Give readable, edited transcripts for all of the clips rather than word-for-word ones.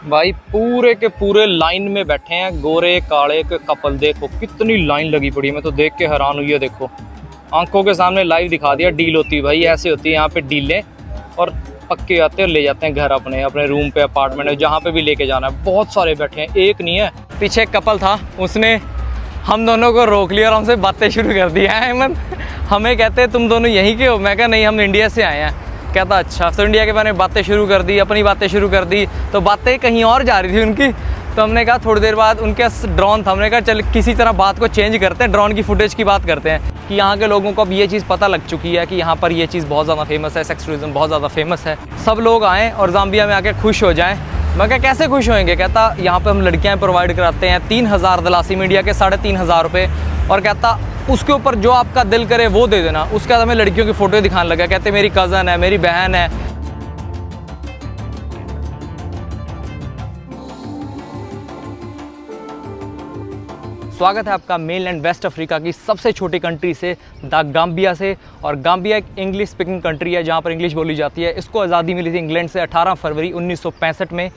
भाई पूरे के पूरे लाइन में बैठे हैं गोरे काले के कपल। देखो कितनी लाइन लगी पड़ी है, मैं तो देख के हैरान हुई है। देखो आंखों के सामने लाइव दिखा दिया। डील होती है भाई, ऐसे होती है यहाँ पे डीलें, और पक्के आते हैं और ले जाते हैं घर अपने अपने रूम पे, अपार्टमेंट में, जहाँ पे भी लेके जाना है। बहुत सारे बैठे हैं, एक नहीं है। पीछे एक कपल था, उसने हम दोनों को रोक लिया और हमसे बातें शुरू कर दी। हैं अहमद, हमें कहते तुम दोनों यहीं के हो? मैं कहा नहीं, हम इंडिया से आए हैं। कहता अच्छा। तो इंडिया के बारे में बातें शुरू कर दी, अपनी बातें शुरू कर दी, तो बातें कहीं और जा रही थी उनकी। तो हमने कहा थोड़ी देर बाद उनके ड्रोन था, हमने कहा चल किसी तरह बात को चेंज करते हैं, ड्रोन की फुटेज की बात करते हैं कि यहाँ के लोगों को अब ये चीज़ पता लग चुकी है कि यहाँ पर ये चीज़ बहुत ज़्यादा फेमस है, सेक्स टूरिज्म बहुत ज़्यादा फेमस है। सब लोग आएँ और ज़ाम्बिया में आके खुश हो जाएँ। मैं क्या कैसे खुश होएंगे? कहता यहाँ पे हम लड़कियाँ प्रोवाइड कराते हैं 3000 दलासी मीडिया के 3500 रुपये, और कहता उसके ऊपर जो आपका दिल करे वो दे देना। उसके बाद हमें लड़कियों की फ़ोटो दिखाने लगा, कहते मेरी कज़न है, मेरी बहन है। स्वागत है आपका मेल एंड वेस्ट अफ्रीका की सबसे छोटी कंट्री से, द गाम्बिया से। और गाम्बिया एक इंग्लिश स्पीकिंग कंट्री है जहाँ पर इंग्लिश बोली जाती है। इसको आज़ादी मिली थी इंग्लैंड से 18 फरवरी 1965 में,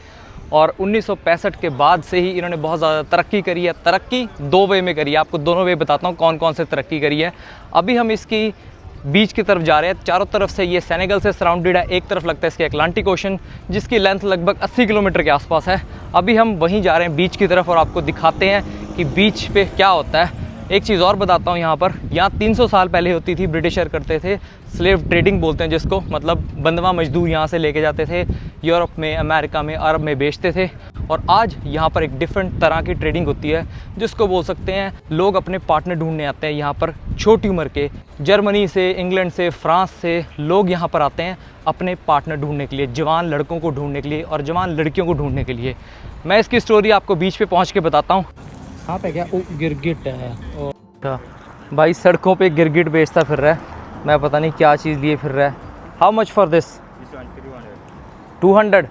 और 1965 के बाद से ही इन्होंने बहुत ज़्यादा तरक्की करी है। तरक्की दो वे में करी है, आपको दोनों वे बताता हूँ कौन कौन से तरक्की करी है। अभी हम इसकी बीच की तरफ जा रहे हैं। चारों तरफ से ये सेनेगल से सराउंडेड है, एक तरफ लगता है इसके अटलांटिक ओशन, जिसकी लेंथ लगभग 80 किलोमीटर के आसपास है। अभी हम वहीं जा रहे हैं बीच की तरफ, और आपको दिखाते हैं कि बीच पे क्या होता है। एक चीज़ और बताता हूँ, यहाँ 300 साल पहले होती थी, ब्रिटिशर करते थे, स्लेव ट्रेडिंग बोलते हैं जिसको, मतलब बंधवा मजदूर यहाँ से लेके जाते थे, यूरोप में, अमेरिका में, अरब में बेचते थे। और आज यहाँ पर एक डिफरेंट तरह की ट्रेडिंग होती है, जिसको बोल सकते हैं लोग अपने पार्टनर ढूंढने आते हैं यहाँ पर। छोटी उम्र के जर्मनी से, इंग्लैंड से, फ्रांस से लोग यहाँ पर आते हैं अपने पार्टनर ढूंढने के लिए, जवान लड़कों को ढूंढने के लिए और जवान लड़कियों को ढूंढने के लिए। मैं इसकी स्टोरी आपको बीच पे पहुँच के बताता हूँ। हाँ पे क्या गिरगिट है भाई, सड़कों पे गिरगिट बेचता फिर रहा है। मैं पता नहीं क्या चीज़ लिए फिर रहा है। How much for this? 200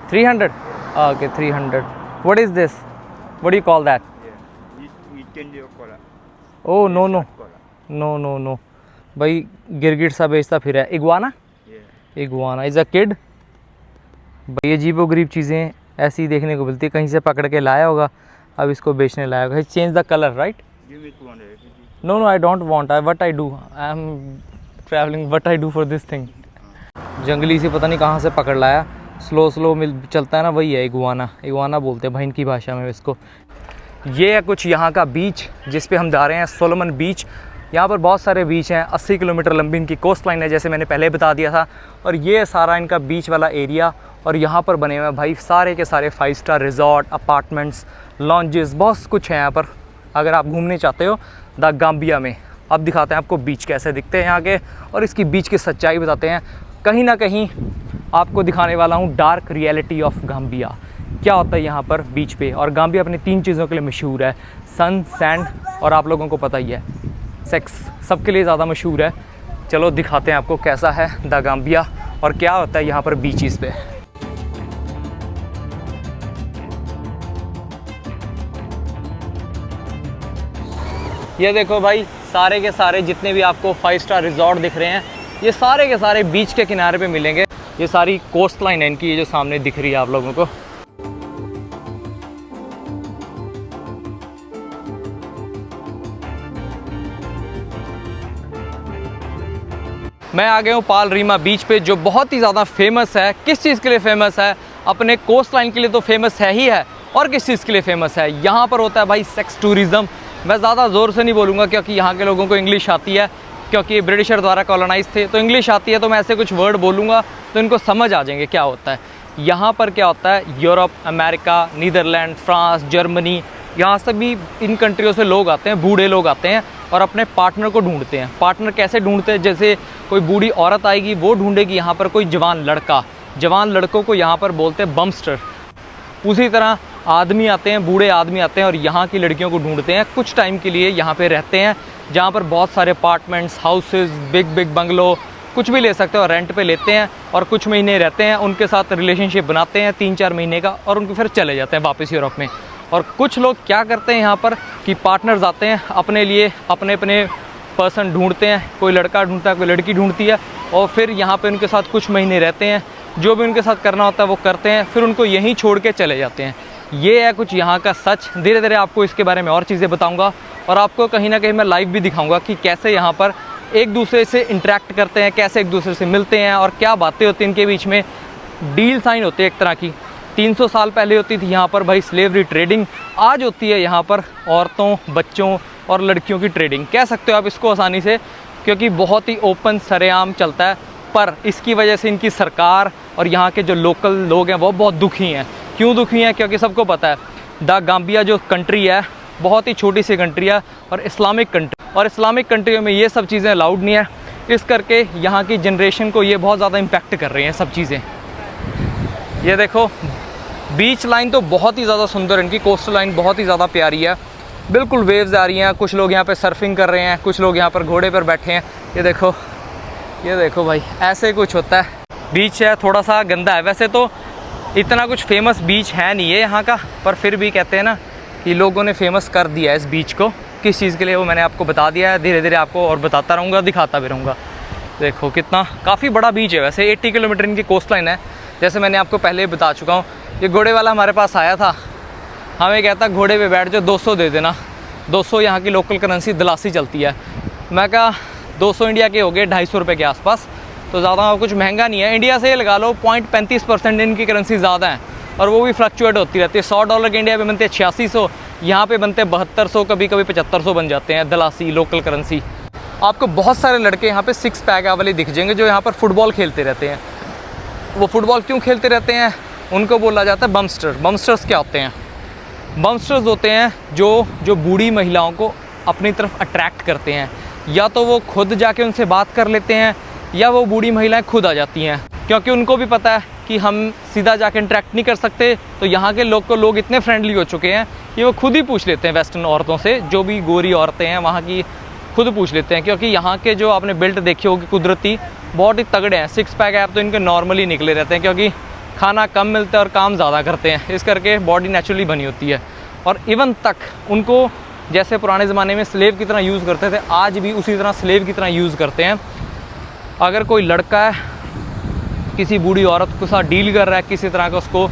300 okay 300। What is this? What do you call that? Oh no no no no no भाई, गिरगिट सा बेचता फिर है। Iguana? Iguana is a kid. भाई ये अजीबो गरीब चीज़ें ऐसी देखने को मिलती है, कहीं से पकड़ के लाया होगा, अब इसको बेचने लाया होगा। Change the colour right? No no I don't want, what I do, I am travelling, what I do for this thing. जंगली से पता नहीं कहाँ से पकड़ लाया, स्लो मिल चलता है ना, वही है इग्वाना। इग्वाना बोलते हैं भाई इनकी भाषा में इसको। ये है कुछ यहाँ का बीच जिस पे हम जा रहे हैं, सोलोमन बीच। यहाँ पर बहुत सारे बीच हैं, 80 किलोमीटर लंबी इनकी कोस्ट लाइन है, जैसे मैंने पहले बता दिया था। और ये सारा इनका बीच वाला एरिया, और यहाँ पर बने हुए हैं भाई सारे के सारे 5 स्टार रिजॉर्ट, अपार्टमेंट्स, लॉन्जेस, बहुत कुछ है यहाँ पर। अगर आप घूमने चाहते हो द गाम्बिया में। अब दिखाते हैं आपको बीच कैसे दिखते हैं यहाँ के, और इसकी बीच की सच्चाई बताते हैं। कहीं ना कहीं आपको दिखाने वाला हूँ डार्क रियलिटी ऑफ गाम्बिया, क्या होता है यहाँ पर बीच पे। और गाम्बिया अपनी 3 चीज़ों के लिए मशहूर है, सन, सैंड, और आप लोगों को पता ही है सेक्स, सबके लिए ज़्यादा मशहूर है। चलो दिखाते हैं आपको कैसा है द गाम्बिया और क्या होता है यहाँ पर बीचेस पे। ये देखो भाई, सारे के सारे जितने भी आपको 5 स्टार रिजॉर्ट दिख रहे हैं, ये सारे के सारे बीच के किनारे पे मिलेंगे। ये सारी कोस्ट लाइन है इनकी, ये जो सामने दिख रही है आप लोगों को। मैं आ गया हूँ पाल रीमा बीच पे, जो बहुत ही ज़्यादा फेमस है। किस चीज़ के लिए फेमस है? अपने कोस्ट लाइन के लिए तो फेमस है ही है, और किस चीज़ के लिए फेमस है? यहाँ पर होता है भाई सेक्स टूरिज़म। मैं ज़्यादा ज़ोर से नहीं बोलूँगा क्योंकि यहाँ के लोगों को इंग्लिश आती है, क्योंकि ब्रिटिशर द्वारा कॉलोनाइज थे तो इंग्लिश आती है। तो मैं ऐसे कुछ वर्ड बोलूँगा तो इनको समझ आ जाएंगे क्या होता है। यहाँ पर क्या होता है, Europe, America, Netherlands, France, Germany, यहाँ से भी इन कंट्रियों से लोग आते हैं, बूढ़े लोग आते हैं और अपने पार्टनर को ढूंढते हैं। पार्टनर कैसे ढूंढते हैं? जैसे कोई बूढ़ी औरत आएगी, वो ढूंढेगी यहाँ पर कोई जवान लड़का। जवान लड़कों को यहाँ पर बोलते हैं बम्स्टर। उसी तरह आदमी आते हैं, बूढ़े आदमी आते हैं और यहाँ की लड़कियों को ढूंढते हैं। कुछ टाइम के लिए यहाँ पे रहते हैं, जहाँ पर बहुत सारे अपार्टमेंट्स, हाउसेस, बिग बंगलो, कुछ भी ले सकते हो, रेंट पे लेते हैं और कुछ महीने रहते हैं, उनके साथ रिलेशनशिप बनाते हैं 3-4 महीने का, और उनको फिर चले जाते हैं वापस यूरोप में। और कुछ लोग क्या करते हैं यहाँ पर कि पार्टनर्स आते हैं अपने लिए, अपने पर्सन ढूंढते हैं। कोई लड़का ढूंढता है, कोई लड़की ढूंढती है, और फिर यहाँ पे उनके साथ कुछ महीने रहते हैं, जो भी उनके साथ करना होता है वो करते हैं, फिर उनको यहीं छोड़ के चले जाते हैं। ये है कुछ यहाँ का सच। धीरे धीरे आपको इसके बारे में और चीज़ें बताऊँगा और आपको कहीं ना कहीं मैं लाइव भी दिखाऊँगा कि कैसे यहाँ पर एक दूसरे से इंटरेक्ट करते हैं, कैसे एक दूसरे से मिलते हैं और क्या बातें होती हैं इनके बीच में। डील साइन होती है एक तरह की। 300 साल पहले होती थी यहाँ पर भाई स्लेवरी ट्रेडिंग, आज होती है यहाँ पर औरतों, बच्चों और लड़कियों की ट्रेडिंग। कह सकते हो आप इसको आसानी से, क्योंकि बहुत ही ओपन सरेआम चलता है। पर इसकी वजह से इनकी सरकार और यहाँ के जो लोकल लोग हैं वो बहुत दुखी हैं। क्यों दुखी हैं? क्योंकि सबको पता है द गाम्बिया जो कंट्री है बहुत ही छोटी सी कंट्री है और इस्लामिक कंट्री, और इस्लामिक कंट्रियों में ये सब चीज़ें अलाउड नहीं है। इस करके यहाँ की जनरेशन को ये बहुत ज़्यादा इम्पैक्ट कर रही हैं सब चीज़ें। ये देखो बीच लाइन तो बहुत ही ज़्यादा सुंदर, इनकी कोस्टल लाइन बहुत ही ज़्यादा प्यारी है। बिल्कुल वेव्स आ रही हैं, कुछ लोग यहाँ पे सर्फिंग कर रहे हैं, कुछ लोग यहाँ पर घोड़े पर बैठे हैं। ये देखो भाई, ऐसे कुछ होता है। बीच है थोड़ा सा गंदा है, वैसे तो इतना कुछ फेमस बीच है नहीं है यहाँ का, पर फिर भी कहते हैं ना कि लोगों ने फेमस कर दिया है इस बीच को। किस चीज़ के लिए वो मैंने आपको बता दिया है। धीरे धीरे आपको और बताता रहूँगा, दिखाता भी रहूँगा। देखो कितना काफ़ी बड़ा बीच है। वैसे 80 किलोमीटर इनकी कोस्ट लाइन है, जैसे मैंने आपको पहले बता चुका हूँ। ये घोड़े वाला हमारे पास आया था, हमें कहता घोड़े पे बैठ जाओ, 200 दे देना। 200 यहाँ की लोकल करेंसी दलासी चलती है। मैं कहा 200 इंडिया के हो गए 250 रुपये के आसपास, तो ज़्यादा कुछ महंगा नहीं है। इंडिया से ये लगा लो 0.35% इनकी करेंसी ज़्यादा है, और वो भी फ्लक्चुएट होती रहती है। $100 के इंडिया पे बनते हैं 8600, यहाँ पे बनते हैं 7200, कभी कभी 7500 बन जाते हैं दलासी लोकल करेंसी। आपको बहुत सारे लड़के यहाँ पे 6 पैक वाले दिख जाएंगे जो यहाँ पर फुटबॉल खेलते रहते हैं। वो फुटबॉल क्यों खेलते रहते हैं? उनको बोला जाता है बमस्टर। बमस्टर्स क्या होते हैं? बमस्टर्स होते हैं जो बूढ़ी महिलाओं को अपनी तरफ अट्रैक्ट करते हैं। या तो वो खुद जाके उनसे बात कर लेते हैं, या वो बूढ़ी महिलाएं खुद आ जाती हैं, क्योंकि उनको भी पता है कि हम सीधा जाके इंटरेक्ट नहीं कर सकते। तो यहाँ के लोग इतने फ्रेंडली हो चुके हैं कि वो खुद ही पूछ लेते हैं वेस्टर्न औरतों से, जो भी गोरी औरतें हैं वहाँ की खुद पूछ लेते हैं। क्योंकि यहाँ के जो आपने बिल्ट देखी होगी कुदरती, बहुत ही तगड़े हैं। 6 पैक ऐप तो इनके नॉर्मली निकले रहते हैं, क्योंकि खाना कम मिलता है और काम ज़्यादा करते हैं, इस करके बॉडी नेचुरली बनी होती है। और इवन तक उनको जैसे पुराने ज़माने में स्लेव की तरह यूज़ करते थे, आज भी उसी तरह स्लेव की तरह यूज़ करते हैं। अगर कोई लड़का है किसी बूढ़ी औरत के साथ डील कर रहा है, किसी तरह का उसको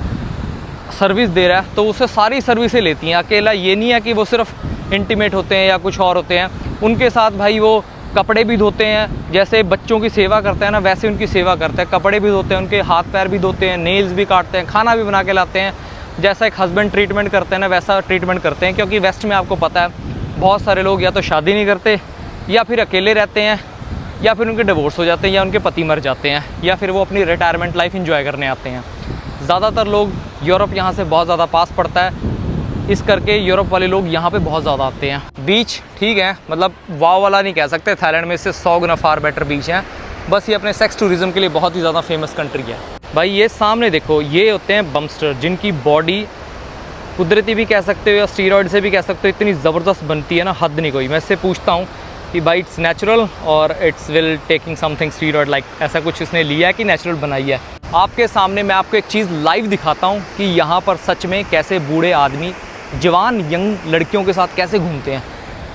सर्विस दे रहा है, तो उससे सारी सर्विसें लेती हैं। अकेला ये नहीं है कि वो सिर्फ इंटीमेट होते हैं या कुछ और होते हैं, उनके साथ भाई वो कपड़े भी धोते हैं। जैसे बच्चों की सेवा करते हैं ना, वैसे उनकी सेवा करते हैं। कपड़े भी धोते हैं, उनके हाथ पैर भी धोते हैं, नेल्स भी काटते हैं, खाना भी बना के लाते हैं। जैसा एक हस्बैंड ट्रीटमेंट करते हैं ना, वैसा ट्रीटमेंट करते हैं। क्योंकि वेस्ट में आपको पता है बहुत सारे लोग या तो शादी नहीं करते, या फिर अकेले रहते हैं, या फिर उनके डिवोर्स हो जाते हैं, या उनके पति मर जाते हैं, या फिर वो अपनी रिटायरमेंट लाइफ एंजॉय करने आते हैं। ज़्यादातर लोग यूरोप यहाँ से बहुत ज़्यादा पास पड़ता है, इस करके यूरोप वाले लोग यहाँ पे बहुत ज़्यादा आते हैं। बीच ठीक है, मतलब वाव वाला नहीं कह सकते, थाईलैंड में इससे 100 गुना फार बेटर बीच हैं। बस ये अपने सेक्स टूरिज़म के लिए बहुत ही ज़्यादा फेमस कंट्री है। भाई ये सामने देखो, ये होते हैं बमस्टर, जिनकी बॉडी कुदरती भी कह सकते हो या स्टीरॉयड से भी कह सकते हो, इतनी ज़बरदस्त बनती है ना, हद नहीं कोई। मैं इससे पूछता हूँ कि भाई इट्स नेचुरल और it's will taking something steroid like, ऐसा कुछ इसने लिया है कि नेचुरल बनाई है? आपके सामने मैं आपको एक चीज़ लाइव दिखाता हूँ कि यहाँ पर सच में कैसे बूढ़े आदमी जवान यंग लड़कियों के साथ कैसे घूमते हैं।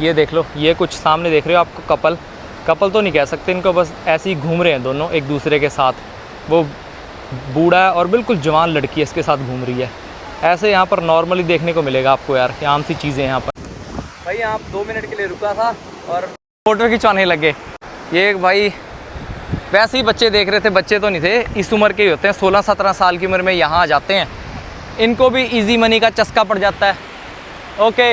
ये देख लो, ये कुछ सामने देख रहे हो आपको कपल तो नहीं कह सकते इनको, बस ऐसे ही घूम रहे हैं दोनों एक दूसरे के साथ। वो बूढ़ा और बिल्कुल जवान लड़की इसके साथ घूम रही है। ऐसे यहाँ पर नॉर्मली देखने को मिलेगा आपको यार, आम सी चीज़ें यहाँ पर। भाई यहाँ 2 मिनट के लिए रुका था और फोटो खिंचवाने लगे। ये भाई वैसे ही बच्चे देख रहे थे, बच्चे तो नहीं थे, इस उम्र के ही होते हैं, 16-17 साल की उम्र में यहाँ आ जाते हैं। इनको भी इजी मनी का चस्का पड़ जाता है। ओके,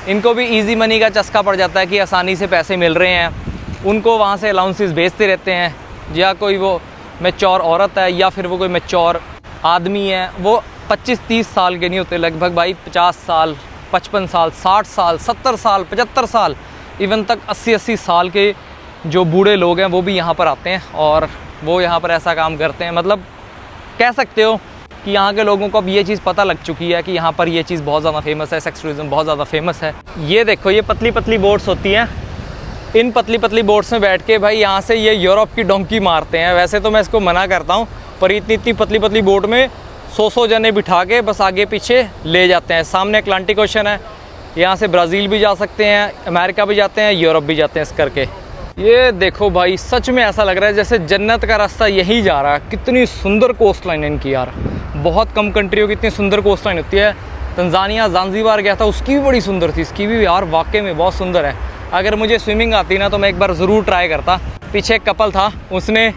इनको भी इजी मनी का चस्का पड़ जाता है कि आसानी से पैसे मिल रहे हैं। उनको वहाँ से अलाउंसेस भेजते रहते हैं, या कोई वो मैच्योर औरत है या फिर वो कोई मैच्योर आदमी है, वो 25-30 साल के नहीं होते, लगभग भाई 50 साल, 55 साल, 60 साल, 70 साल, 75 साल, इवन तक 80-80 साल के जो बूढ़े लोग हैं वो भी यहाँ पर आते हैं और वो यहाँ पर ऐसा काम करते हैं। मतलब कह सकते हो कि यहाँ के लोगों को अब ये चीज़ पता लग चुकी है कि यहाँ पर ये चीज़ बहुत ज़्यादा फेमस है, सेक्स टूरिज़्म बहुत ज़्यादा फेमस है। ये देखो, ये पतली पतली बोट्स होती हैं, इन पतली पतली बोट्स में बैठ के भाई यहाँ से ये यूरोप की डोंकी मारते हैं। वैसे तो मैं इसको मना करता हूँ, पर इतनी इतनी पतली पतली बोट में 100 जने बिठा के बस आगे पीछे ले जाते हैं। सामने अटलांटिक ओशन है, यहाँ से ब्राज़ील भी जा सकते हैं, अमेरिका भी जाते हैं, यूरोप भी जाते हैं इस करके। ये देखो भाई, सच में ऐसा लग रहा है जैसे जन्नत का रास्ता यही जा रहा है। कितनी सुंदर कोस्ट लाइन है इनकी यार, बहुत कम कंट्रियों की इतनी सुंदर कोस्ट लाइन होती है। तंजानिया ज़ांज़ीबार गया था, उसकी भी बड़ी सुंदर थी, इसकी भी यार वाकई में बहुत सुंदर है। अगर मुझे स्विमिंग आती ना तो मैं एक बार ज़रूर ट्राई करता। पीछे एक कपल था, उसने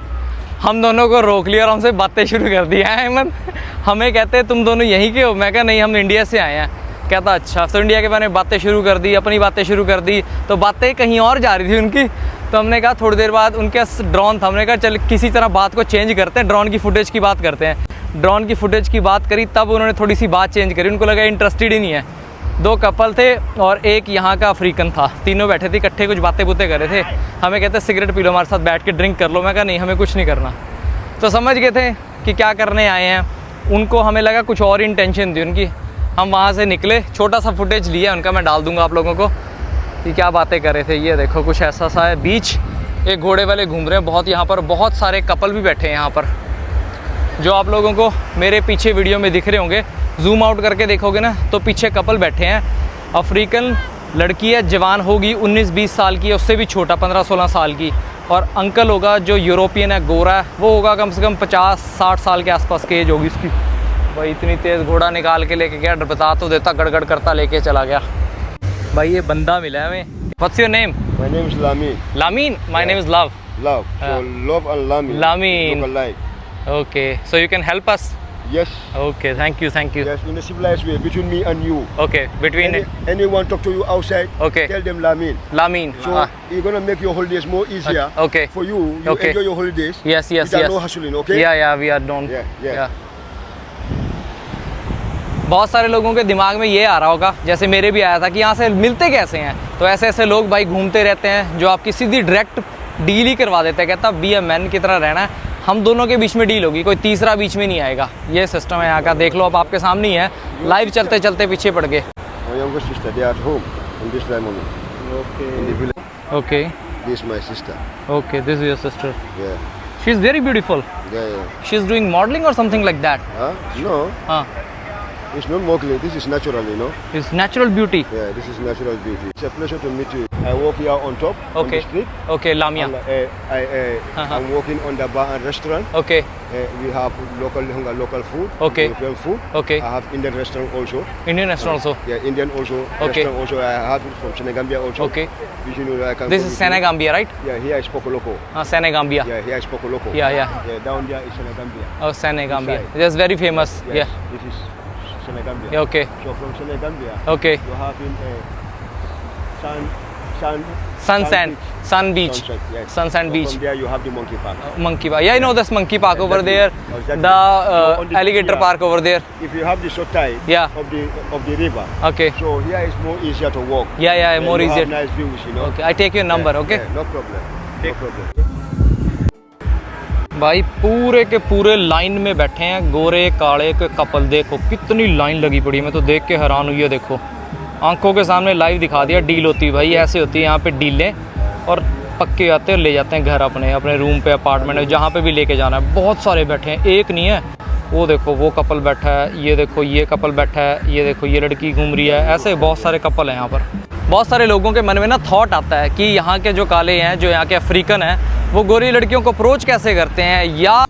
हम दोनों को रोक लिया और हमसे बातें शुरू कर दी। हैं अहमद, हमें कहते तुम दोनों यहीं के हो? मैं कहा नहीं, हम इंडिया से आए हैं। कहता अच्छा। तो इंडिया के बारे में बातें शुरू कर दी, अपनी बातें शुरू कर दी, तो बातें कहीं और जा रही थी उनकी। तो हमने कहा थोड़ी देर बाद उनके ड्रोन था, हमने कहा चल किसी तरह बात को चेंज करते हैं, ड्रोन की फुटेज की बात करते हैं। ड्रोन की फुटेज की बात करी, तब उन्होंने थोड़ी सी बात चेंज करी, उनको लगा इंटरेस्टेड ही नहीं है। 2 कपल थे और एक यहाँ का अफ्रीकन था, तीनों बैठे थे इकट्ठे, कुछ बातें बुतें कर रहे थे। हमें कहते सिगरेट पी लो हमारे साथ बैठ के, ड्रिंक कर लो। मैं कहा नहीं, हमें कुछ नहीं करना। तो समझ गए थे कि क्या करने आए हैं। उनको हमें लगा कुछ और इंटेंशन थी उनकी। हम वहाँ से निकले, छोटा सा फुटेज लिया उनका, मैं डाल दूँगा आप लोगों को कि क्या बातें कर रहे थे। ये देखो कुछ ऐसा सा है बीच, एक घोड़े वाले घूम रहे हैं बहुत, यहाँ पर बहुत सारे कपल भी बैठे हैं यहाँ पर, जो आप लोगों को मेरे पीछे वीडियो में दिख रहे होंगे। जूम आउट करके देखोगे ना तो पीछे कपल बैठे हैं। अफ्रीकन लड़की है, जवान होगी 19-20 साल की, उससे भी छोटा 15-16 साल की। और अंकल होगा जो यूरोपियन है, गोरा है, वो होगा कम से कम 50-60 साल के आसपास की एज होगी उसकी। भाई इतनी तेज़ घोड़ा निकाल के लेके गया, बता तो देता, गड़गड़ करता लेके चला गया। भाई ये बंदा मिला है हमें। What's your name? My name is Lamin. Lamin? My name is Love. Love. So Love and Lamin. Lamin. Look alike. Okay, so you can help us? Yes. Okay, thank you, thank you. Yes, in a civilized way between me and you. Okay, between anyone talk to you outside, Okay. tell them Lamin. Lamin. So you're gonna make your holidays more easier. Okay. For you, Okay. enjoy your holidays. Yes, yes, without yes. no hassling, okay? Yeah, we are done. Yeah. बहुत सारे लोगों के दिमाग में ये आ रहा होगा, जैसे मेरे भी आया था, कि यहाँ से मिलते कैसे हैं। तो ऐसे ऐसे लोग भाई घूमते रहते हैं जो आपकी सीधी डायरेक्ट डील ही करवा देते हैं। कहता बी ए मैन की तरह रहना है, हम दोनों के बीच में डील होगी, कोई तीसरा बीच में नहीं आएगा। ये सिस्टम है यहाँ का, देख लो अब आपके सामने ही है, लाइव चलते चलते पीछे पड़ गए। My younger sister, they are at home in this time only. Okay. In the village. Okay. This is my sister. Okay, this is your sister. Yeah. She is very beautiful. Yeah. She is doing modeling or something like that. No. हाँ. It's not modeling. This is natural, you know. It's natural beauty. Yeah, this is natural beauty. It's a pleasure to meet you. I walk here on top on the street. Okay, Lamia. And, I'm walking on the bar and restaurant. Okay. We have local food. Okay. European food. Okay. I have Indian restaurant also. Indian restaurant also. Yeah, Indian also. Okay. Restaurant also. I have it from Senegambia also. Okay. Usually I can. This is Senegambia, right? Yeah, here is Pokoloko. Senegambia. Yeah, here is Pokoloko. Yeah. Yeah, down there is Senegambia. Oh, Senegambia. That's very famous. Yes, Yeah. This is Senegambia. Yeah, okay. So from Senegambia. Okay. You have in Sun Sunset Beach. Sunset, yes. Sunset So Beach. From there you have the monkey park. Monkey park. Yeah, I know this monkey park over there. Exactly. The on the alligator beach, park over there. If you have the short tide Yeah. of the river, Okay. so here is more easier to walk. Yeah, And more you easier. have nice views, you know. Okay, I take your number. Okay. Yeah, no problem. No problem. भाई पूरे के पूरे line में बैठे हैं गोरे काले के couple. देखो कितनी लाइन लगी पड़ी है, मैं तो देख के हैरान हुई है। देखो आंखों के सामने लाइव दिखा दिया। डील होती है भाई, ऐसे होती है यहाँ पे डीलें, और पक्के आते हैं ले जाते हैं घर अपने रूम पे, अपार्टमेंट में, जहाँ पे भी लेके जाना है। बहुत सारे बैठे हैं, एक नहीं है। वो देखो वो कपल बैठा है, ये देखो ये कपल बैठा है, ये देखो ये लड़की घूम रही है। ऐसे बहुत सारे कपल हैं यहाँ पर। बहुत सारे लोगों के मन में ना थॉट आता है कि यहाँ के जो काले हैं, जो यहाँ के अफ्रीकन हैं, वो गोरी लड़कियों को अप्रोच कैसे करते हैं, या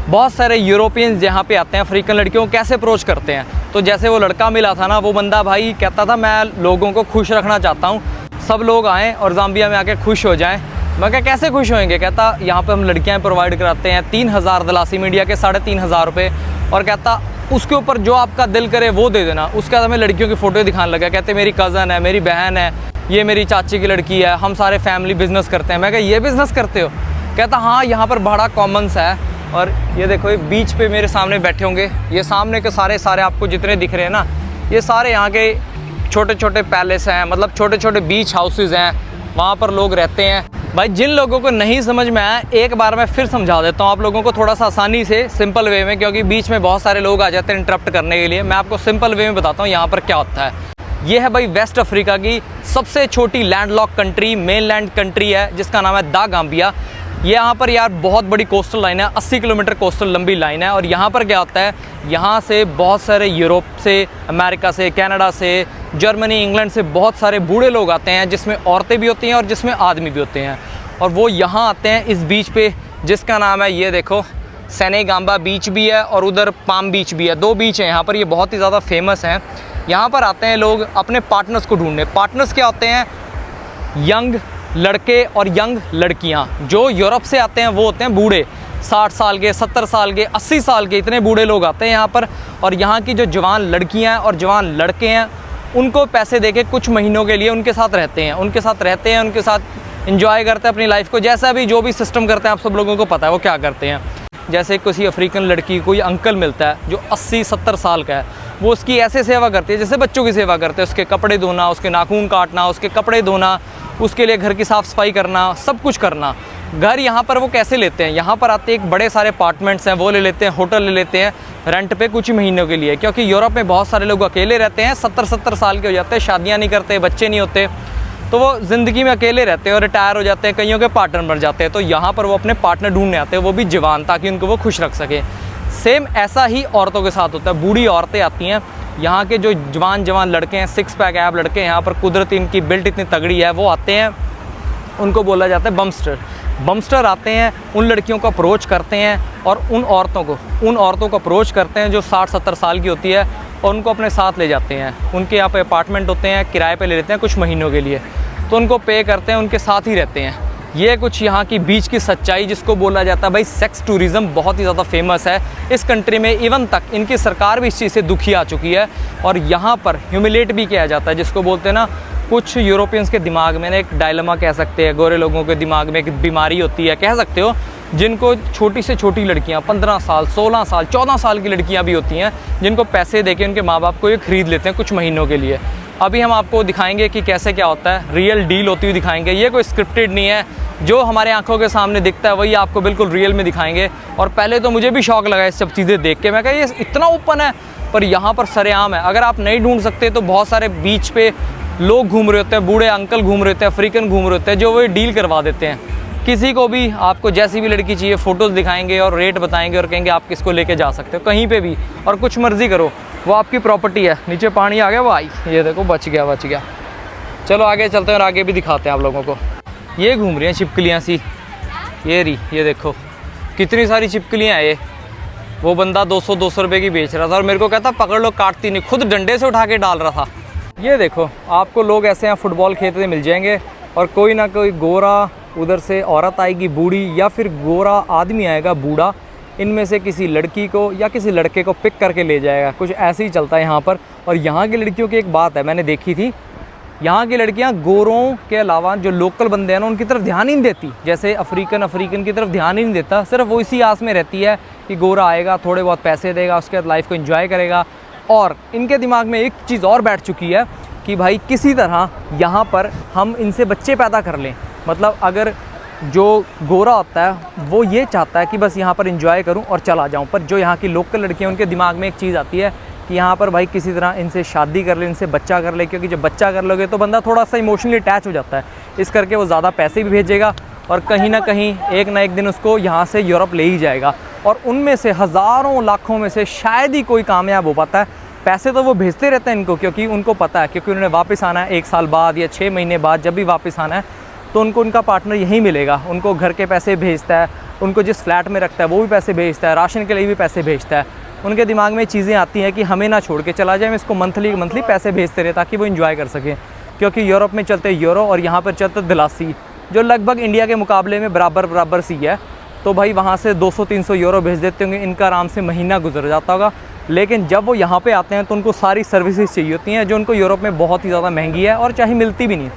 बहुत सारे यूरोपियंस यहाँ पे आते हैं अफ्रीकन लड़कियों को कैसे अप्रोच करते हैं। तो जैसे वो लड़का मिला था ना, वो बंदा भाई कहता था मैं लोगों को खुश रखना चाहता हूँ, सब लोग आएँ और ज़ाम्बिया में आके खुश हो जाएँ। मैं क्या कैसे खुश होएंगे? कहता यहाँ पे हम लड़कियाँ प्रोवाइड कराते हैं, 3000 दलासी मीडिया के 3500 रुपये, और कहता उसके ऊपर जो आपका दिल करे वो दे देना। उसके बाद हमें लड़कियों की फ़ोटो दिखाने लगा, कहते मेरी कज़न है, मेरी बहन है, ये मेरी चाची की लड़की है, हम सारे फैमिली बिजनेस करते हैं। मैं कहा ये बिज़नेस करते हो? कहता हाँ, यहाँ पर बड़ा कॉमन सा है। और ये देखो ये बीच पे मेरे सामने बैठे होंगे, ये सामने के सारे आपको जितने दिख रहे हैं ना, ये सारे यहाँ के छोटे छोटे पैलेस हैं, मतलब छोटे छोटे बीच हाउसेज़ हैं, वहाँ पर लोग रहते हैं। भाई जिन लोगों को नहीं समझ में आया, एक बार मैं फिर समझा देता हूँ आप लोगों को थोड़ा सा आसानी से, सिंपल वे में, क्योंकि बीच में बहुत सारे लोग आ जाते हैं इंटरप्ट करने के लिए। मैं आपको सिंपल वे में बताता हूँ यहाँ पर क्या होता है। ये है भाई वेस्ट अफ्रीका की सबसे छोटी लैंडलॉक कंट्री, मेनलैंड कंट्री है, जिसका नाम है दा गाम्बिया। ये यहाँ पर यार बहुत बड़ी कोस्टल लाइन है, 80 किलोमीटर कोस्टल लंबी लाइन है। और यहाँ पर क्या होता है, यहाँ से बहुत सारे यूरोप से, अमेरिका से, कनाडा से, जर्मनी, इंग्लैंड से बहुत सारे बूढ़े लोग आते हैं, जिसमें औरतें भी होती हैं और जिसमें आदमी भी होते हैं। और वो यहाँ आते हैं इस बीच पे, जिसका नाम है, ये देखो, सेनेगाम्बा बीच भी है और उधर पाम बीच भी है। 2 बीच हैं यहाँ पर, ये बहुत ही ज़्यादा फेमस हैं। यहाँ पर आते हैं लोग अपने पार्टनर्स को ढूंढने। पार्टनर्स क्या होते हैं? यंग लड़के और यंग लड़कियाँ। जो यूरोप से आते हैं वो होते हैं बूढ़े, 60 साल के, 70 साल के, 80 साल के, इतने बूढ़े लोग आते हैं यहाँ पर। और यहाँ की जो जवान लड़कियाँ हैं और जवान लड़के हैं, उनको पैसे देके कुछ महीनों के लिए उनके साथ रहते हैं, उनके साथ एंजॉय करते हैं अपनी लाइफ को। जैसा भी जो भी सिस्टम करते हैं, आप सब लोगों को पता है वो क्या करते हैं। जैसे किसी अफ्रीकन लड़की, कोई अंकल मिलता है जो 80-70 साल का है, वो उसकी ऐसे सेवा करती है जैसे बच्चों की सेवा करते हैं। उसके कपड़े धोना, उसके नाखून काटना, उसके कपड़े धोना, उसके लिए घर की साफ़ सफाई करना, सब कुछ करना। घर यहाँ पर वो कैसे लेते हैं? यहाँ पर आते एक बड़े सारे अपार्टमेंट्स हैं, वो ले लेते हैं, होटल ले लेते हैं रेंट पे कुछ ही महीनों के लिए। क्योंकि यूरोप में बहुत सारे लोग अकेले रहते हैं, 70-70 साल के हो जाते हैं, शादियाँ नहीं करते, बच्चे नहीं होते, तो वो ज़िंदगी में अकेले रहते हैं और रिटायर हो जाते हैं, कईयों के पार्टनर बन जाते हैं। तो यहाँ पर वो अपने पार्टनर ढूंढने आते हैं, वो भी जवान, ताकि उनको वो खुश रख सकें। सेम ऐसा ही औरतों के साथ होता है। बूढ़ी औरतें आती हैं, यहाँ के जो जवान लड़के हैं, 6 पैक ऐब लड़के, यहाँ पर कुदरती इनकी बिल्ट इतनी तगड़ी है, वो आते हैं, उनको बोला जाता है बम्स्टर। बम्स्टर आते हैं, उन लड़कियों को अप्रोच करते हैं और उन औरतों को अप्रोच करते हैं जो 60-70 साल की होती है, और उनको अपने साथ ले जाते हैं। उनके यहाँ पे अपार्टमेंट होते हैं, किराए पे ले लेते हैं कुछ महीनों के लिए, तो उनको पे करते हैं, उनके साथ ही रहते हैं। ये कुछ यहाँ की बीच की सच्चाई, जिसको बोला जाता है भाई सेक्स टूरिज़्म, बहुत ही ज़्यादा फेमस है इस कंट्री में। इवन तक इनकी सरकार भी इस चीज़ से दुखी आ चुकी है, और यहाँ पर ह्यूमिलेट भी किया जाता है, जिसको बोलते हैं ना, कुछ यूरोपियंस के दिमाग में ना एक डायलेमा कह सकते हैं, गोरे लोगों के दिमाग में एक बीमारी होती है, कह सकते हो, जिनको छोटी से छोटी लड़कियां, 15 साल, 16 साल, 14 साल की लड़कियां भी होती हैं, जिनको पैसे देके उनके माँ बाप को ये ख़रीद लेते हैं कुछ महीनों के लिए। अभी हम आपको दिखाएंगे कि कैसे क्या होता है, रियल डील होती हुई दिखाएंगे। ये कोई स्क्रिप्टेड नहीं है, जो हमारे आंखों के सामने दिखता है वही आपको बिल्कुल रियल में दिखाएंगे। और पहले तो मुझे भी शौक लगा ये सब चीज़ें देख के, मैं कहा ये इतना ओपन है, पर यहाँ पर सरेआम है। अगर आप नहीं ढूंढ सकते तो बहुत सारे बीच पे लोग घूम रहे होते हैं, बूढ़े अंकल घूम रहे होते हैं, अफ्रीकन घूम रहे होते हैं, जो वो डील करवा देते हैं। किसी को भी आपको जैसी भी लड़की चाहिए, फ़ोटोज़ दिखाएंगे और रेट बताएंगे और कहेंगे आप किसको लेके जा सकते हो कहीं पे भी, और कुछ मर्ज़ी करो, वो आपकी प्रॉपर्टी है। नीचे पानी आ गया भाई, ये देखो बच गया। चलो आगे चलते हैं और आगे भी दिखाते हैं आप लोगों को। ये घूम रही हैं छिपकलियाँ सी, ये देखो कितनी सारी छिपकलियाँ हैं। ये वो बंदा 200 रुपये की बेच रहा था और मेरे को कहता पकड़ लो, काटती नहीं, खुद डंडे से उठा के डाल रहा था। ये देखो आपको लोग ऐसे यहाँ फुटबॉल खेलते मिल जाएंगे, और कोई ना कोई गोरा उधर से औरत आएगी बूढ़ी, या फिर गोरा आदमी आएगा बूढ़ा, इनमें से किसी लड़की को या किसी लड़के को पिक करके ले जाएगा। कुछ ऐसे ही चलता है यहाँ पर। और यहाँ की लड़कियों की एक बात है, मैंने देखी थी, यहाँ की लड़कियाँ गोरों के अलावा जो लोकल बंदे हैं ना, उनकी तरफ ध्यान ही नहीं देती। जैसे अफ्रीकन की तरफ ध्यान ही नहीं देता, सिर्फ वो इसी आस में रहती है कि गोरा आएगा, थोड़े बहुत पैसे देगा, उसके बाद लाइफ को एंजॉय करेगा। और इनके दिमाग में एक चीज़ और बैठ चुकी है कि भाई किसी तरह यहाँ पर हम इनसे बच्चे पैदा कर लें। मतलब अगर जो गोरा होता है वो ये चाहता है कि बस यहाँ पर एंजॉय करूँ और चला जाऊँ, पर जो यहाँ की लोकल लड़कियाँ, उनके दिमाग में एक चीज़ आती है कि यहाँ पर भाई किसी तरह इनसे शादी कर ले, इनसे बच्चा कर ले, क्योंकि जब बच्चा कर लोगे तो बंदा थोड़ा सा इमोशनली अटैच हो जाता है, इस करके वो ज़्यादा पैसे भी भेजेगा और कहीं ना कहीं एक ना एक दिन उसको यहाँ से यूरोप ले ही जाएगा। और उनमें से हज़ारों लाखों में से शायद ही कोई कामयाब हो पाता है। पैसे तो वो भेजते रहते हैं इनको, क्योंकि उनको पता है, क्योंकि उन्होंने वापस आना है 1 साल बाद या 6 महीने बाद, जब भी वापस आना है तो उनको उनका पार्टनर यहीं मिलेगा। उनको घर के पैसे भेजता है, उनको जिस फ्लैट में रखता है वो भी पैसे भेजता है, राशन के लिए भी पैसे भेजता है। उनके दिमाग में चीज़ें आती हैं कि हमें ना छोड़ के चला जाए, मैं इसको मंथली पैसे भेजते रहे ताकि वो एंजॉय कर सकें। क्योंकि यूरोप में चलते यूरो और यहाँ पर चलते दिलासी, जो लगभग इंडिया के मुकाबले में बराबर सी है। तो भाई वहाँ से 200-300 यूरो भेज देते होंगे, इनका आराम से महीना गुजर जाता होगा। लेकिन जब वो यहाँ पे आते हैं तो उनको सारी सर्विसेज चाहिए होती हैं, जो उनको यूरोप में बहुत ही ज़्यादा महंगी है और चाहे मिलती भी नहीं।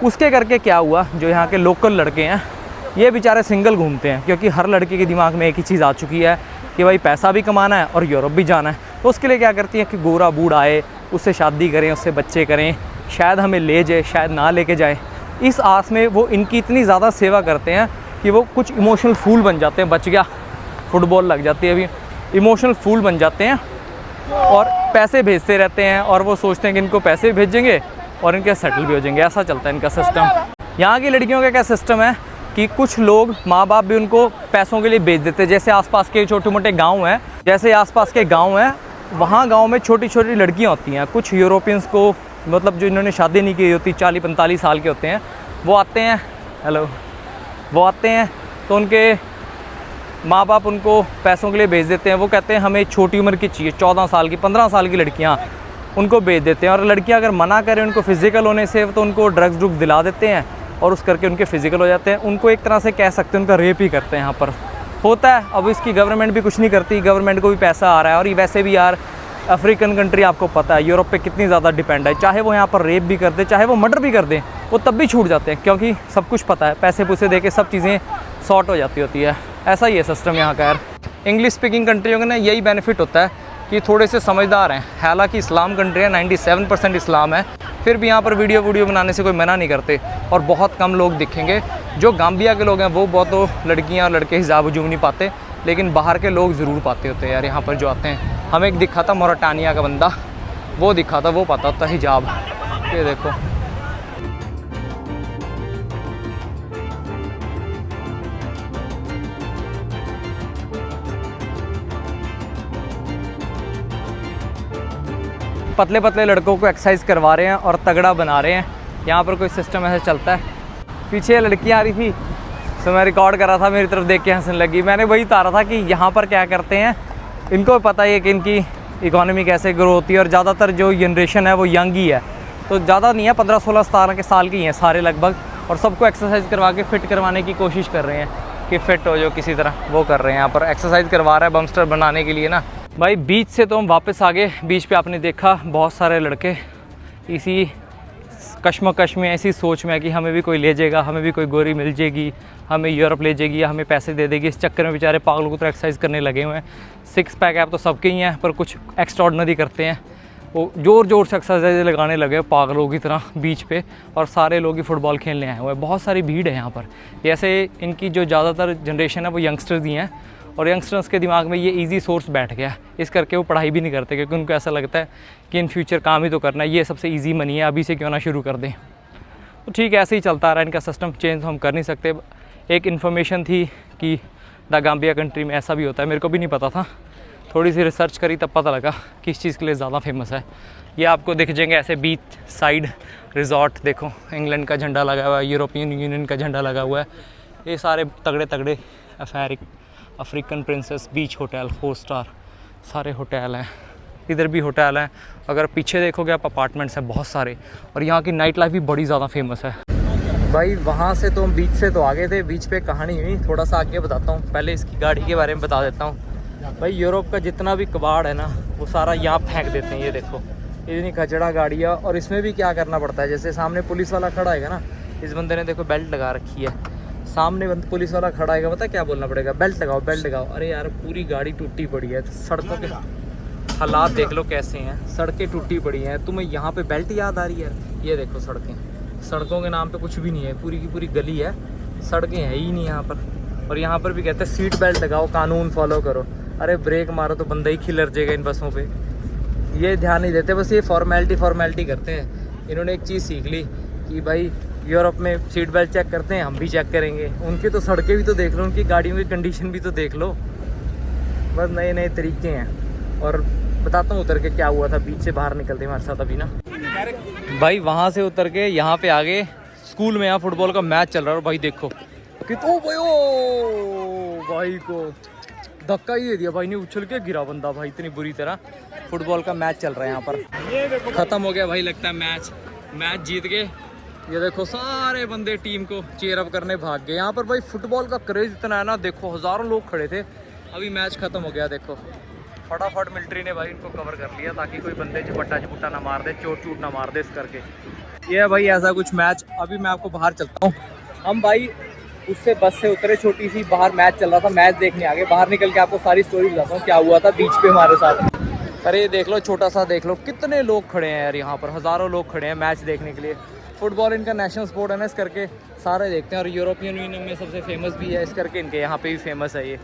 उसके करके क्या हुआ, जो यहाँ के लोकल लड़के हैं ये बेचारे सिंगल घूमते हैं, क्योंकि हर लड़के के दिमाग में एक ही चीज़ आ चुकी है कि भाई पैसा भी कमाना है और यूरोप भी जाना है। तो उसके लिए क्या करती हैं कि गोरा बूढ़ा आए, उससे शादी करें, उससे बच्चे करें, शायद हमें ले जाए, शायद ना लेके जाए। इस आस में वो इनकी इतनी ज़्यादा सेवा करते हैं कि वो कुछ इमोशनल फूल बन जाते हैं। बच गया, फुटबॉल लग जाती है अभी। इमोशनल फूल बन जाते हैं और पैसे भेजते रहते हैं, और वो सोचते हैं कि इनको पैसे भेजेंगे और इनके सेटल भी हो जाएंगे। ऐसा चलता है इनका सिस्टम। यहाँ की लड़कियों का क्या सिस्टम है कि कुछ लोग माँ बाप भी उनको पैसों के लिए भेज देते हैं। जैसे आसपास के छोटे मोटे गांव हैं, वहाँ गांव में छोटी छोटी लड़कियाँ होती हैं। कुछ यूरोपियंस को, मतलब जो इन्होंने शादी नहीं की होती, 40-45 साल के होते हैं, वो आते हैं, हेलो, वो आते हैं तो उनके माँ बाप उनको पैसों के लिए भेज देते हैं। वो कहते हैं हमें छोटी उम्र की चाहिए, 14 साल की 15 साल की लड़कियाँ, उनको भेज देते हैं। और लड़कियाँ अगर मना करें उनको फिज़िकल होने से तो उनको ड्रग्स दिला देते हैं और उस करके उनके फिज़िकल हो जाते हैं। उनको एक तरह से कह सकते हैं उनका रेप ही करते हैं यहाँ पर होता है। अब इसकी गवर्नमेंट भी कुछ नहीं करती, गवर्नमेंट को भी पैसा आ रहा है। और ये वैसे भी यार अफ्रीकन कंट्री आपको पता है यूरोप पे कितनी ज़्यादा डिपेंड है, चाहे वो यहाँ पर रेप भी कर दे, चाहे वो मर्डर भी कर दें, वो तब भी छूट जाते हैं क्योंकि सब कुछ पता है, पैसे पूसे दे के सब चीज़ें सॉर्ट हो जाती होती है। ऐसा ही है सिस्टम यहाँ का यार। इंग्लिश स्पीकिंग कंट्रियों का ना यही बेनिफिट होता है कि थोड़े से समझदार हैं। हालांकि इस्लाम कंट्री है, 97% इस्लाम है, फिर भी यहाँ पर वीडियो बनाने से कोई मना नहीं करते। और बहुत कम लोग दिखेंगे, जो गाम्बिया के लोग हैं वो बहुत तो लड़कियाँ और लड़के हिजाब हजूम नहीं पाते, लेकिन बाहर के लोग ज़रूर पाते होते हैं यार यहाँ पर जो आते हैं। हमें एक दिखा था मोरिटानिया का बंदा, वो दिखा था, वो पाता होता हिजाब। ये देखो पतले पतले लड़कों को एक्सरसाइज करवा रहे हैं और तगड़ा बना रहे हैं। यहाँ पर कोई सिस्टम ऐसा चलता है। पीछे लड़कियाँ आ रही थी तो मैं रिकॉर्ड कर रहा था, मेरी तरफ देख के हंसने लगी। मैंने वही उतारा था कि यहाँ पर क्या करते हैं, इनको पता ही है कि इनकी इकोनॉमी कैसे ग्रो होती है। और ज़्यादातर जो जनरेशन है वो यंग ही है, तो ज़्यादा नहीं है, 15-16 के साल की हैं सारे लगभग। और सबको एक्सरसाइज करवा के फिट करवाने की कोशिश कर रहे हैं कि फ़िट हो जो किसी तरह, वो कर रहे हैं। यहाँ पर एक्सरसाइज करवा रहा है बमस्टर बनाने के लिए ना भाई। बीच से तो हम वापस आ गए। बीच पे आपने देखा बहुत सारे लड़के इसी कश्मकश में, ऐसी सोच में है कि हमें भी कोई ले जाएगा, हमें भी कोई गोरी मिल जाएगी, हमें यूरोप ले जाएगी या हमें पैसे दे देगी। इस चक्कर में बेचारे पागलों की तरह एक्सरसाइज करने लगे हुए हैं। 6 पैक ऐप तो सबके ही हैं, पर कुछ एक्स्ट्राऑर्डिनरी करते हैं, वो ज़ोर ज़ोर से एक्सरसाइज लगाने लगे पागलों की तरह बीच पे। और सारे लोग ही फुटबॉल खेलने आए हुए हैं, बहुत सारी भीड़ है यहाँ पर। जैसे इनकी जो ज़्यादातर जनरेशन है वो यंगस्टर्स ही हैं, और यंगस्टर्स के दिमाग में ये इजी सोर्स बैठ गया, इस करके वो पढ़ाई भी नहीं करते क्योंकि उनको ऐसा लगता है कि इन फ्यूचर काम ही तो करना है, ये सबसे इजी मनी है, अभी से क्यों ना शुरू कर दें। तो ठीक है, ऐसे ही चलता रहा इनका सिस्टम, चेंज हम कर नहीं सकते। एक इन्फॉर्मेशन थी कि द गाम्बिया कंट्री में ऐसा भी होता है, मेरे को भी नहीं पता था, थोड़ी सी रिसर्च करी तब पता लगा किस चीज़ के लिए ज़्यादा फेमस है। ये आपको दिख जाएंगे ऐसे बीच साइड रिजॉर्ट, देखो इंग्लैंड का झंडा लगा हुआ है, यूरोपियन यूनियन का झंडा लगा हुआ है। ये सारे तगड़े तगड़े अफ्रीकन प्रिंसेस बीच होटल 4 स्टार सारे होटल हैं। इधर भी होटल हैं, अगर पीछे देखोगे आप अपार्टमेंट्स हैं बहुत सारे। और यहाँ की नाइट लाइफ भी बड़ी ज़्यादा फेमस है भाई। वहाँ से तो हम बीच से तो आगे थे, बीच पे कहानी हुई, थोड़ा सा आगे बताता हूँ। पहले इसकी गाड़ी के बारे में बता देता हूँ भाई। यूरोप का जितना भी कबाड़ है ना वो सारा यहाँ फेंक देते हैं। ये देखो इतनी कचड़ा गाड़ी है। और इसमें भी क्या करना पड़ता है, जैसे सामने पुलिस वाला खड़ा है ना, इस बंदे ने देखो बेल्ट लगा रखी है, सामने पुलिस वाला खड़ा है, पता क्या बोलना पड़ेगा, बेल्ट लगाओ बेल्ट लगाओ। अरे यार पूरी गाड़ी टूटी पड़ी है, सड़कों के हालात देख लो कैसे हैं, सड़कें टूटी पड़ी हैं। तुम्हें यहाँ पे बेल्ट याद आ रही है? ये देखो सड़कें, सड़कों के नाम पे कुछ भी नहीं है, पूरी की पूरी गली है, सड़कें है ही नहीं यहाँ पर। और यहाँ पर भी कहते हैं सीट बेल्ट लगाओ, कानून फॉलो करो। अरे ब्रेक मारो तो बंदा ही खिलर जाएगा इन बसों पे। ये ध्यान नहीं देते, बस ये फॉर्मेलिटी करते हैं। इन्होंने एक चीज़ सीख ली कि भाई यूरोप में सीट बेल्ट चेक करते हैं, हम भी चेक करेंगे। उनकी तो सड़कें भी तो देख लो, उनकी गाड़ियों की कंडीशन भी तो देख लो। बस नए नए तरीके हैं। और बताता हूँ उतर के क्या हुआ था, बीच से बाहर निकलते हमारे साथ अभी ना भाई। वहाँ से उतर के यहाँ पे आ गए, स्कूल में यहाँ फुटबॉल का मैच चल रहा है। और भाई देखो कितो भाई को धक्का ही दे दिया भाई ने, उछल के गिरा बंदा भाई इतनी बुरी तरह। फुटबॉल का मैच चल रहा है यहाँ पर, ख़त्म हो गया भाई लगता है मैच जीत गए। ये देखो सारे बंदे टीम को चीयर अप करने भाग गए। यहाँ पर भाई फुटबॉल का क्रेज़ इतना है ना, देखो हज़ारों लोग खड़े थे। अभी मैच ख़त्म हो गया, देखो फटाफट मिलिट्री ने भाई इनको कवर कर लिया ताकि कोई बंदे झपट्टा ना मार दे, चोट ना मार दे इस करके। ये है भाई ऐसा कुछ मैच। अभी मैं आपको बाहर चलता हूँ। हम भाई उससे बस से उतरे, छोटी सी बाहर मैच चल रहा था, मैच देखने आ गए। बाहर निकल के आपको सारी स्टोरी बताता हूँ क्या हुआ था बीच पे हमारे साथ। अरे देख लो छोटा सा, देख लो कितने लोग खड़े हैं यार यहाँ पर, हज़ारों लोग खड़े हैं मैच देखने के लिए। फुटबॉल इनका नेशनल स्पोर्ट है ना, इस करके सारे देखते हैं। और यूरोपियन यूनियन में सबसे फेमस भी है, इस करके इनके यहाँ पे भी फेमस है। ये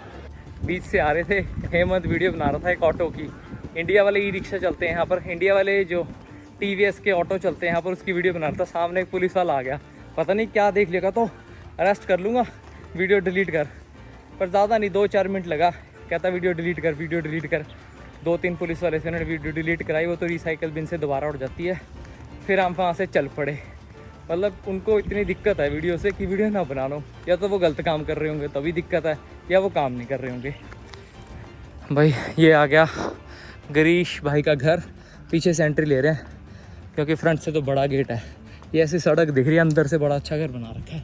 बीच से आ रहे थे, हेमंत वीडियो बना रहा था एक ऑटो की। इंडिया वाले ई रिक्शा चलते हैं यहाँ पर, इंडिया वाले जो TVS के ऑटो चलते हैं यहाँ पर, उसकी वीडियो बना रहा था। सामने एक पुलिस वाला आ गया, पता नहीं क्या देख लिया, तो अरेस्ट कर लूँगा, वीडियो डिलीट कर। पर ज़्यादा नहीं, 2-4 मिनट लगा, कहता वीडियो डिलीट कर। 2-3 पुलिस वाले से उन्होंने वीडियो डिलीट कराई। वो तो रिसाइकल बिन से दोबारा उठ जाती है। फिर हम वहाँ से चल पड़े। मतलब उनको इतनी दिक्कत है वीडियो से कि वीडियो ना बना लो, या तो वो गलत काम कर रहे होंगे तभी दिक्कत है, या वो काम नहीं कर रहे होंगे। भाई ये आ गया गिरीश भाई का घर, पीछे से एंट्री ले रहे हैं क्योंकि फ्रंट से तो बड़ा गेट है। ये ऐसी सड़क दिख रही है, अंदर से बड़ा अच्छा घर बना रखा है।